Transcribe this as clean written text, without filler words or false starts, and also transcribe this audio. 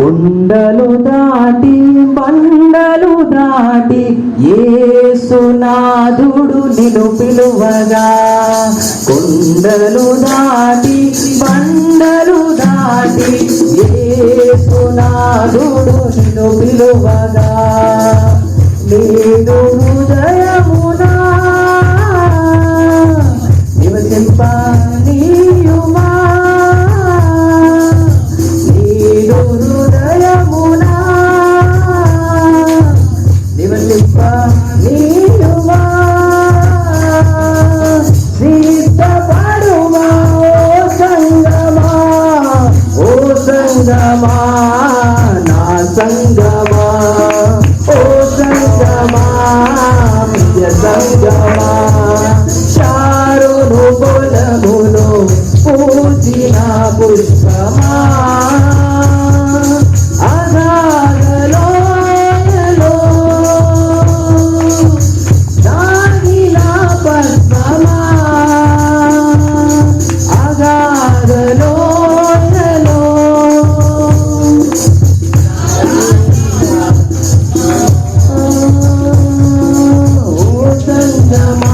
కొండలు దాటి బండలు దాటి యేసునాథుడు నిన్ను పిలువగా, కొండలు దాటి బండలు దాటి యేసునాథుడు నిన్ను పిలువగా, నీదు హృదయమునా నివసింపనీయుమా, నీదు హృదయమునా నివసింపనీయుమా, సిద్ధపడుమా ఓ సంగమా నా సంగమా, ఓ సంగమా నిజ సంగమా, చారును బలమును పూజిన పుష్పమా, అగాధలోయలో దాగిన పద్మమా, అగాధలోయలో ఓ సంగమా